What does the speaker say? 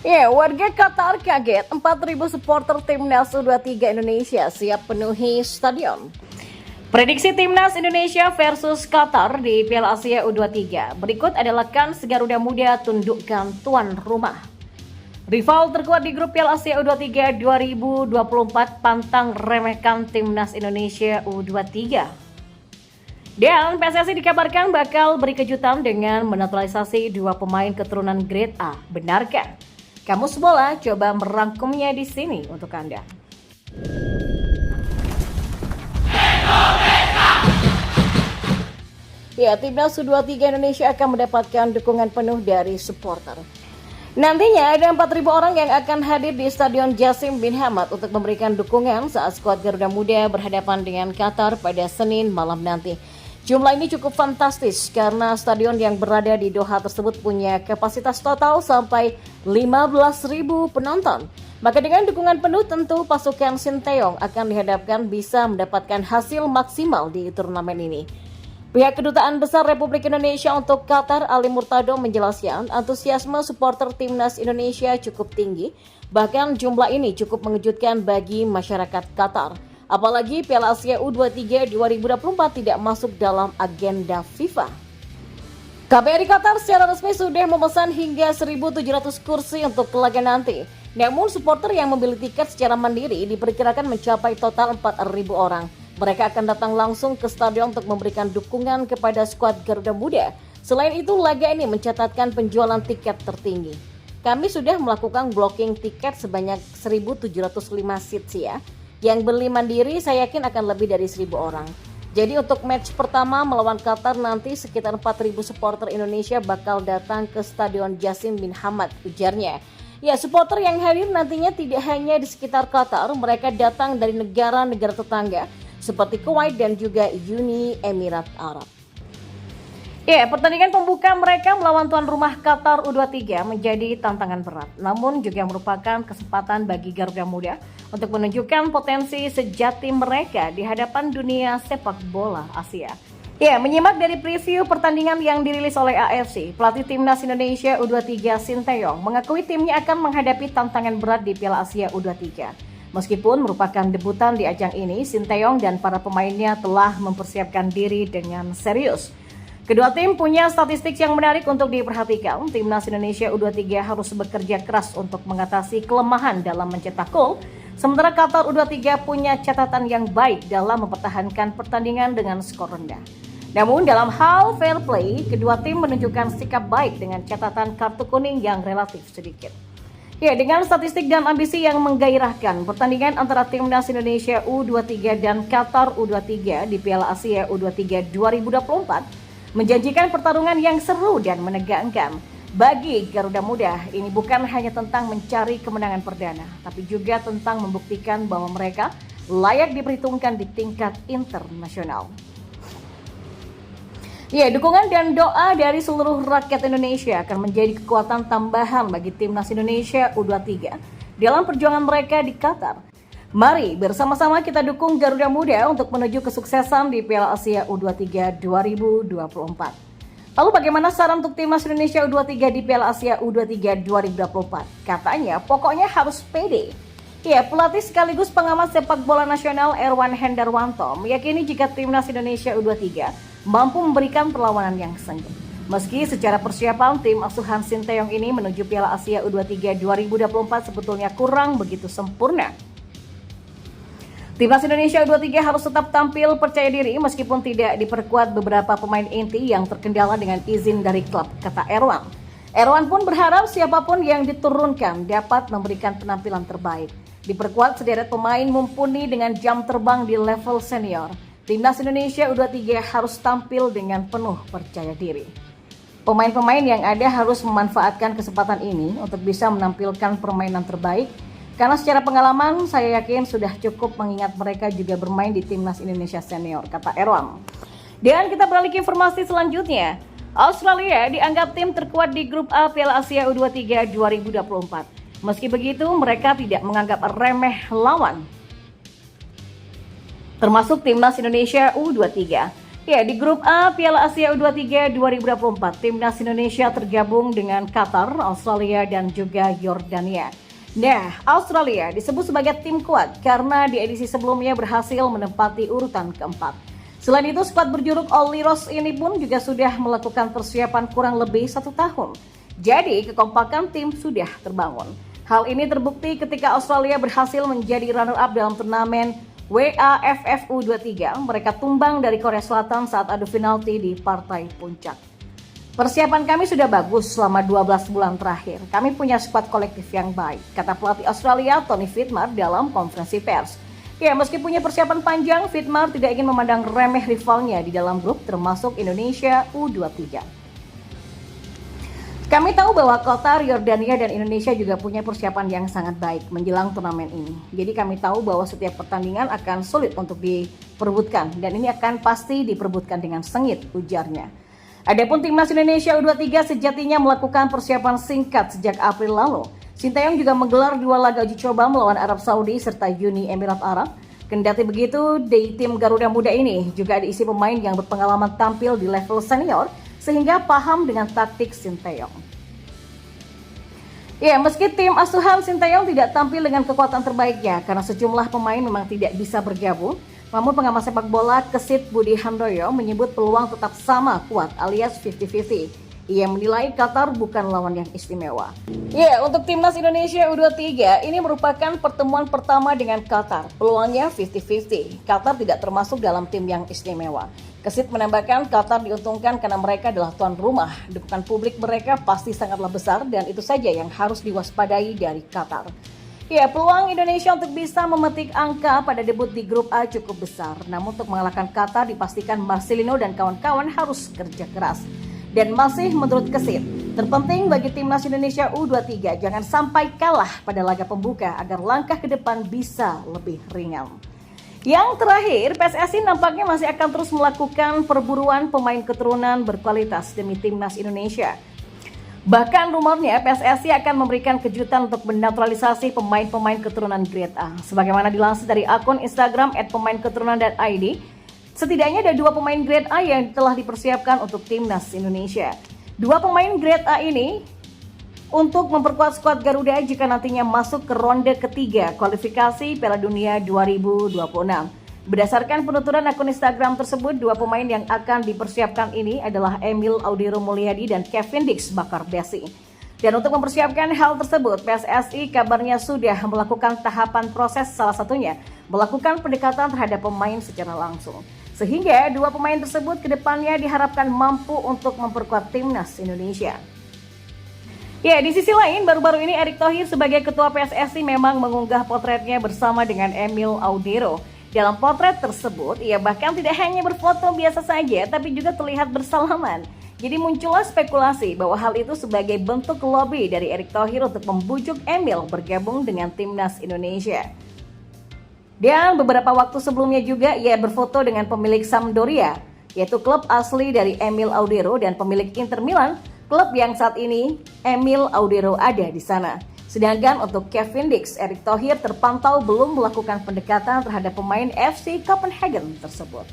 Ya, warga Qatar kaget 4.000 supporter timnas U23 Indonesia siap penuhi stadion. Prediksi timnas Indonesia versus Qatar di Piala Asia U23. Berikut adalah kans Garuda Muda tundukkan tuan rumah. Rival terkuat di grup Piala Asia U23 2024 pantang remehkan timnas Indonesia U23. Dan PSSI dikabarkan bakal beri kejutan dengan menaturalisasi dua pemain keturunan grade A. Benarkah? Kamus Bola coba merangkumnya di sini untuk Anda. Ya, timnas U23 Indonesia akan mendapatkan dukungan penuh dari supporter. Nantinya ada 4.000 orang yang akan hadir di Stadion Jassim bin Hamad untuk memberikan dukungan saat skuad Garuda Muda berhadapan dengan Qatar pada Senin malam nanti. Jumlah ini cukup fantastis karena stadion yang berada di Doha tersebut punya kapasitas total sampai 15.000 penonton. Maka dengan dukungan penuh tentu pasukan Sinteyong akan dihadapkan bisa mendapatkan hasil maksimal di turnamen ini. Pihak Kedutaan Besar Republik Indonesia untuk Qatar Ali Murtado menjelaskan antusiasme supporter timnas Indonesia cukup tinggi, bahkan jumlah ini cukup mengejutkan bagi masyarakat Qatar. Apalagi Piala Asia U23 2024 tidak masuk dalam agenda FIFA. KBRI Qatar secara resmi sudah memesan hingga 1.700 kursi untuk laga nanti. Namun supporter yang membeli tiket secara mandiri diperkirakan mencapai total 4.000 orang. Mereka akan datang langsung ke stadion untuk memberikan dukungan kepada skuad Garuda Muda. Selain itu, laga ini mencatatkan penjualan tiket tertinggi. Kami sudah melakukan blocking tiket sebanyak 1.705 seats ya. Yang beli mandiri saya yakin akan lebih dari 1.000 orang. Jadi untuk match pertama melawan Qatar nanti sekitar 4.000 supporter Indonesia bakal datang ke Stadion Jassim bin Hamad, ujarnya. Ya, supporter yang hadir nantinya tidak hanya di sekitar Qatar, mereka datang dari negara-negara tetangga seperti Kuwait dan juga Uni Emirat Arab. Ya, pertandingan pembuka mereka melawan tuan rumah Qatar U23 menjadi tantangan berat, namun juga merupakan kesempatan bagi Garuda Muda untuk menunjukkan potensi sejati mereka di hadapan dunia sepak bola Asia. Ya, menyimak dari preview pertandingan yang dirilis oleh AFC, pelatih timnas Indonesia U23 Sinteyong mengakui timnya akan menghadapi tantangan berat di Piala Asia U23. Meskipun merupakan debutan di ajang ini, Sinteyong dan para pemainnya telah mempersiapkan diri dengan serius. Kedua tim punya statistik yang menarik untuk diperhatikan. Timnas Indonesia U23 harus bekerja keras untuk mengatasi kelemahan dalam mencetak gol. Sementara Qatar U23 punya catatan yang baik dalam mempertahankan pertandingan dengan skor rendah. Namun dalam hal fair play, kedua tim menunjukkan sikap baik dengan catatan kartu kuning yang relatif sedikit. Ya, dengan statistik dan ambisi yang menggairahkan, pertandingan antara Timnas Indonesia U23 dan Qatar U23 di Piala Asia U23 2024 menjanjikan pertarungan yang seru dan menegangkan. Bagi Garuda Muda, ini bukan hanya tentang mencari kemenangan perdana, tapi juga tentang membuktikan bahwa mereka layak diperhitungkan di tingkat internasional. Ya, dukungan dan doa dari seluruh rakyat Indonesia akan menjadi kekuatan tambahan bagi Timnas Indonesia U23 dalam perjuangan mereka di Qatar. Mari bersama-sama kita dukung Garuda Muda untuk menuju kesuksesan di Piala Asia U23 2024. Lalu bagaimana saran untuk Timnas Indonesia U23 di Piala Asia U23 2024? Katanya pokoknya harus pede. Ya, pelatih sekaligus pengamat sepak bola nasional Erwan Hendarwanto meyakini jika Timnas Indonesia U23 mampu memberikan perlawanan yang sengit. Meski secara persiapan tim asuhan Sinteyong ini menuju Piala Asia U23 2024 sebetulnya kurang begitu sempurna. Timnas Indonesia U23 harus tetap tampil percaya diri meskipun tidak diperkuat beberapa pemain inti yang terkendala dengan izin dari klub, kata Erwan. Erwan pun berharap siapapun yang diturunkan dapat memberikan penampilan terbaik. Diperkuat sederet pemain mumpuni dengan jam terbang di level senior. Timnas Indonesia U23 harus tampil dengan penuh percaya diri. Pemain-pemain yang ada harus memanfaatkan kesempatan ini untuk bisa menampilkan permainan terbaik. Karena secara pengalaman saya yakin sudah cukup mengingat mereka juga bermain di Timnas Indonesia Senior, kata Erwan. Dan kita beralih ke informasi selanjutnya. Australia dianggap tim terkuat di grup A Piala Asia U23 2024. Meski begitu, mereka tidak menganggap remeh lawan, termasuk Timnas Indonesia U23. Ya, di grup A Piala Asia U23 2024, Timnas Indonesia tergabung dengan Qatar, Australia, dan juga Yordania. Nah, Australia disebut sebagai tim kuat karena di edisi sebelumnya berhasil menempati urutan keempat. Selain itu, skuad berjuluk All Heroes ini pun juga sudah melakukan persiapan kurang lebih 1 tahun. Jadi, kekompakan tim sudah terbangun. Hal ini terbukti ketika Australia berhasil menjadi runner-up dalam turnamen WAFF U23, mereka tumbang dari Korea Selatan saat adu penalti di partai puncak. Persiapan kami sudah bagus selama 12 bulan terakhir. Kami punya skuad kolektif yang baik, kata pelatih Australia Tony Fittmar dalam konferensi pers. Ya, meski punya persiapan panjang, Fittmar tidak ingin memandang remeh rivalnya di dalam grup termasuk Indonesia U23. Kami tahu bahwa Qatar, Yordania, dan Indonesia juga punya persiapan yang sangat baik menjelang turnamen ini. Jadi kami tahu bahwa setiap pertandingan akan sulit untuk diperebutkan dan ini akan pasti diperebutkan dengan sengit, ujarnya. Adapun timnas Indonesia U23 sejatinya melakukan persiapan singkat sejak April lalu. Sinteyong juga menggelar 2 laga uji coba melawan Arab Saudi serta Uni Emirat Arab. Kendati begitu, di tim Garuda Muda ini juga diisi pemain yang berpengalaman tampil di level senior sehingga paham dengan taktik Sinteyong. Ya, meski tim asuhan Sinteyong tidak tampil dengan kekuatan terbaiknya karena sejumlah pemain memang tidak bisa bergabung, namun pengamat sepak bola Kesit Budi Handoyo menyebut peluang tetap sama kuat alias 50-50. Ia menilai Qatar bukan lawan yang istimewa. Ya, untuk timnas Indonesia U23 ini merupakan pertemuan pertama dengan Qatar. Peluangnya 50-50. Qatar tidak termasuk dalam tim yang istimewa. Kesit menambahkan Qatar diuntungkan karena mereka adalah tuan rumah. Dukungan publik mereka pasti sangatlah besar dan itu saja yang harus diwaspadai dari Qatar. Ya, peluang Indonesia untuk bisa memetik angka pada debut di grup A cukup besar. Namun untuk mengalahkan Qatar dipastikan Marcelino dan kawan-kawan harus kerja keras. Dan masih menurut Kesit, terpenting bagi timnas Indonesia U23 jangan sampai kalah pada laga pembuka agar langkah ke depan bisa lebih ringan. Yang terakhir, PSSI nampaknya masih akan terus melakukan perburuan pemain keturunan berkualitas demi timnas Indonesia. Bahkan rumornya PSSI akan memberikan kejutan untuk menaturalisasi pemain-pemain keturunan grade A. Sebagaimana dilansir dari akun Instagram @pemainketurunan.id, setidaknya ada 2 pemain grade A yang telah dipersiapkan untuk timnas Indonesia. 2 pemain grade A ini untuk memperkuat skuad Garuda jika nantinya masuk ke ronde ketiga kualifikasi Piala Dunia 2026. Berdasarkan penuturan akun Instagram tersebut, 2 pemain yang akan dipersiapkan ini adalah Emil Audero Mulyadi dan Kevin Dix Bakardesi. Dan untuk mempersiapkan hal tersebut, PSSI kabarnya sudah melakukan tahapan proses, salah satunya melakukan pendekatan terhadap pemain secara langsung. Sehingga 2 pemain tersebut kedepannya diharapkan mampu untuk memperkuat timnas Indonesia. Ya, di sisi lain, baru-baru ini Erick Thohir sebagai ketua PSSI memang mengunggah potretnya bersama dengan Emil Audero. Dalam potret tersebut, ia bahkan tidak hanya berfoto biasa saja, tapi juga terlihat bersalaman. Jadi muncullah spekulasi bahwa hal itu sebagai bentuk lobby dari Erick Thohir untuk membujuk Emil bergabung dengan timnas Indonesia. Dan beberapa waktu sebelumnya juga ia berfoto dengan pemilik Sampdoria, yaitu klub asli dari Emil Audero, dan pemilik Inter Milan, klub yang saat ini Emil Audero ada di sana. Sedangkan untuk Kevin Dix, Erick Thohir terpantau belum melakukan pendekatan terhadap pemain FC Copenhagen tersebut.